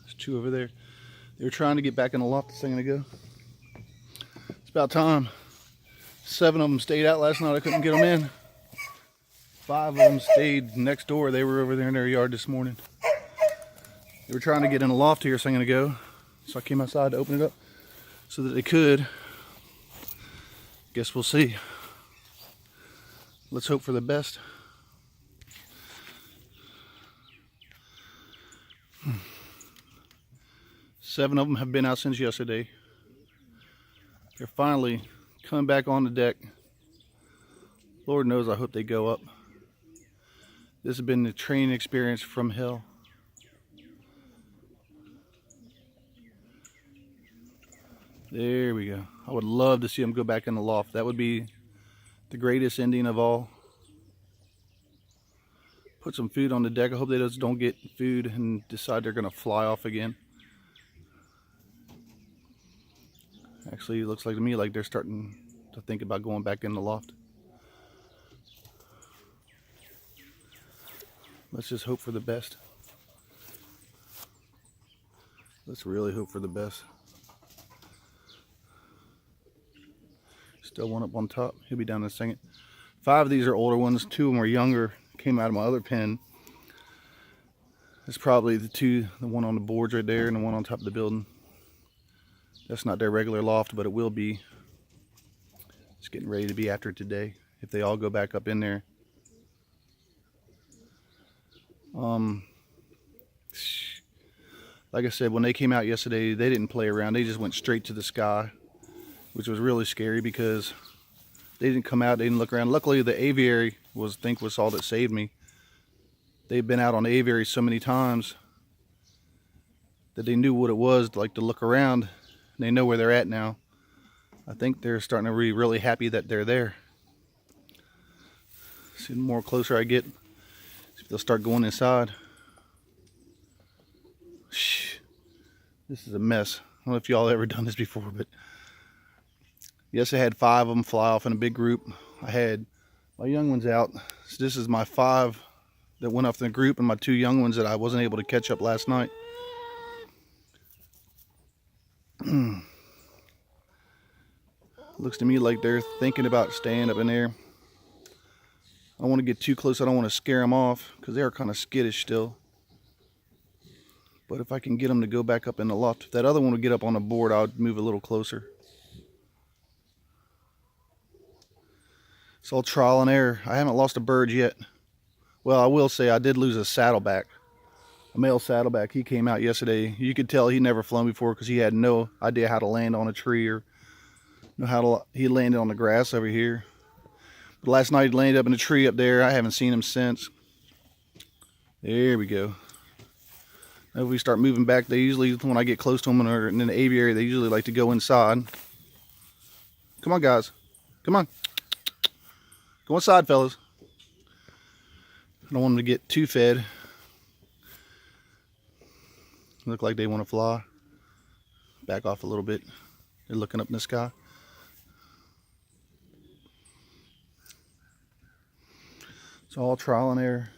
There's two over there. They were trying to get back in the loft a second ago. It's about time. 7 of them stayed out last night. I couldn't get them in. 5 of them stayed next door. They were over there in their yard this morning. They were trying to get in the loft here a second ago. So I came outside to open it up so that they could. Guess we'll see. Let's hope for the best. Seven of them have been out since yesterday. They're finally coming back on the deck. Lord knows I hope they go up. This has been the training experience from hell. There we go. I would love to see them go back in the loft. That would be the greatest ending of all. Put some food on the deck. I hope they just don't get food and decide they're going to fly off again. Actually, it looks like to me like they're starting to think about going back in the loft. Let's just hope for the best. Let's really hope for the best. Still one up on top. He'll be down in a second. 5 of these are older ones. 2 of them are younger. Came out of my other pen. It's probably the one on the boards right there and the one on top of the building. That's not their regular loft, but it will be. It's getting ready to be after today if they all go back up in there. Like I said, when they came out yesterday, they didn't play around. They just went straight to the sky, which was really scary because they didn't come out, they didn't look around. Luckily, the aviary was all that saved me. They've been out on the aviary so many times that they knew what it was like to look around. They know where they're at now. I think they're starting to be really happy that they're there. See, the more closer I get, see if they'll start going inside. Shh. This is a mess. I don't know if y'all ever done this before, but yes, I had 5 of them fly off in a big group. I had my young ones out. So this is my 5 that went off in the group and my 2 young ones that I wasn't able to catch up last night. Looks to me like they're thinking about staying up in there. I don't want to get too close. I don't want to scare them off because they are kind of skittish still. But if I can get them to go back up in the loft, if that other one would get up on the board, I would move a little closer. It's all trial and error. I haven't lost a bird yet. Well, I will say I did lose a saddleback. A male saddleback. He came out yesterday. You could tell he never flown before because he had no idea how to land on a tree or know how to. He landed on the grass over here. But last night he landed up in a tree up there. I haven't seen him since. There we go. Now if we start moving back, they usually, when I get close to them and in the aviary, they usually like to go inside. Come on, guys. Come on. Go inside, fellas. I don't want them to get too fed. Look like they want to fly. Back off a little bit. They're looking up in the sky. It's all trial and error.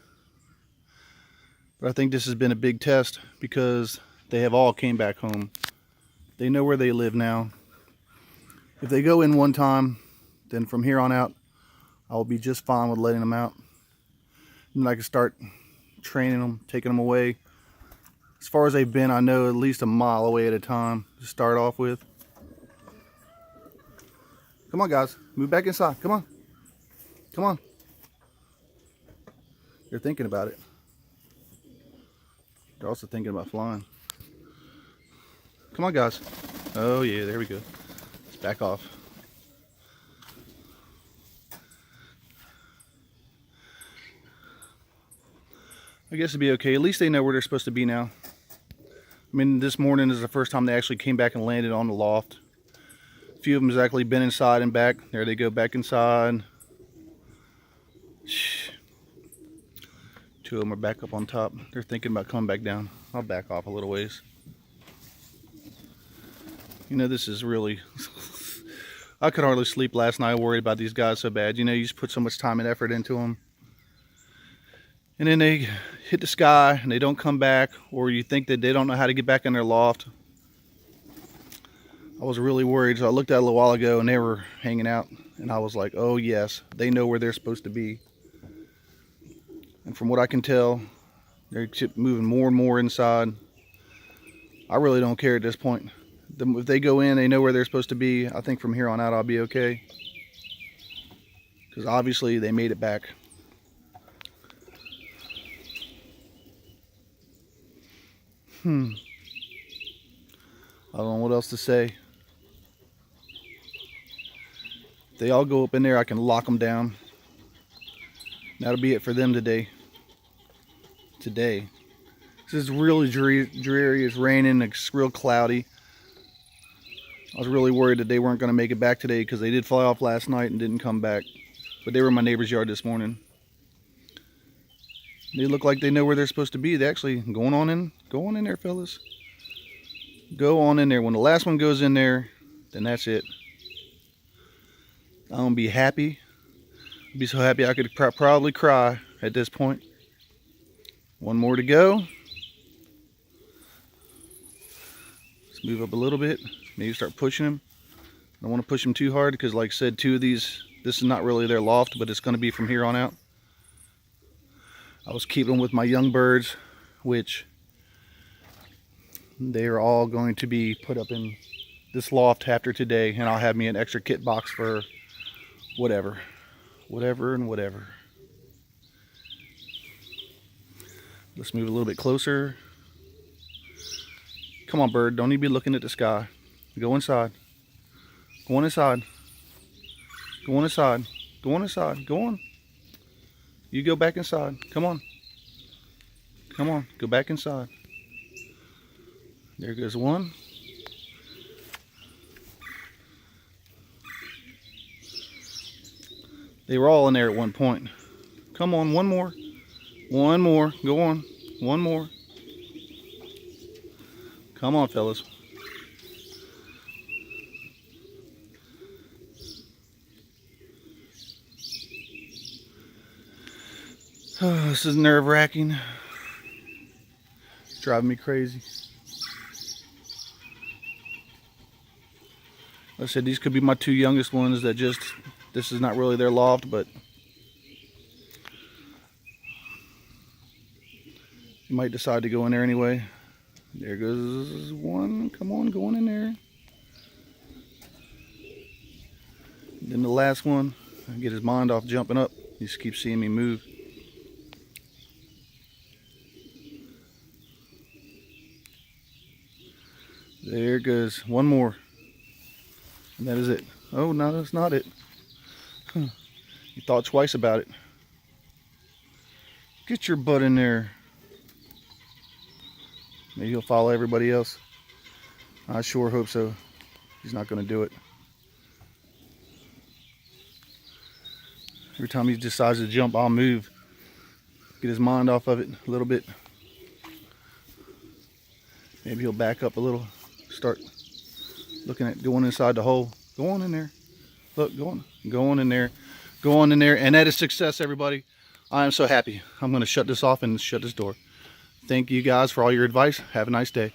But I think this has been a big test because they have all came back home. They know where they live now. If they go in one time, then from here on out, I'll be just fine with letting them out. And I can start training them, taking them away. As far as they've been, I know at least a mile away at a time to start off with. Come on, guys. Move back inside. Come on. Come on. They're thinking about it. They're also thinking about flying. Come on, guys. Oh, yeah. There we go. Let's back off. I guess it'd be okay. At least they know where they're supposed to be now. I mean, this morning is the first time they actually came back and landed on the loft. A few of them has actually been inside and back. There they go, back inside. Shh. 2 of them are back up on top. They're thinking about coming back down. I'll back off a little ways. You know, this is really... I could hardly sleep last night worried about these guys so bad. You know, you just put so much time and effort into them. and then they hit the sky and they don't come back, or you think that they don't know how to get back in their loft. I was really worried, so I looked at it a little while ago and they were hanging out, and I was like, oh yes, they know where they're supposed to be. And from what I can tell, they're moving more and more inside. I really don't care at this point. If they go in, they know where they're supposed to be. I think from here on out I'll be okay, because obviously they made it back. I don't know what else to say. If they all go up in there, I can lock them down. That'll be it for them today. This is really dreary. It's raining. It's real cloudy. I was really worried that they weren't going to make it back today, because they did fly off last night and didn't come back. But they were in my neighbor's yard this morning. They look like they know where they're supposed to be. They actually go on in there, fellas. Go on in there. When the last one goes in there, then that's it. I'm gonna be happy. I'd be so happy I could probably cry at this point. One more to go. Let's move up a little bit. Maybe start pushing them. I don't want to push them too hard, because like I said, two of these, this is not really their loft, but it's going to be from here on out. I was keeping them with my young birds, which they are all going to be put up in this loft after today, and I'll have me an extra kit box for whatever. Let's move a little bit closer. Come on, bird, don't need to be looking at the sky. Go inside. Go on inside. Go on inside. Go on inside. Go on. You go back inside. Come on. Come on. Go back inside. There goes one. They were all in there at one point. Come on, one more. One more. Go on. One more. Come on, fellas. Oh, this is nerve-wracking. It's driving me crazy. Like I said, these could be my two youngest ones that just, this is not really their loft, but you might decide to go in there anyway. There goes one. Come on, go on in there. Then the last one, get his mind off jumping up. He just keeps seeing me move. There goes one more. And that is it. Oh, no, that's not it. You thought twice about it. Get your butt in there. Maybe he'll follow everybody else. I sure hope so. He's not going to do it. Every time he decides to jump, I'll move. Get his mind off of it a little bit. Maybe he'll back up a little. Start looking at going inside the hole. Go on in there. Look, go on in there. Go on in there. And that is success, everybody. I am so happy. I'm going to shut this off and shut this door. Thank you guys for all your advice. Have a nice day.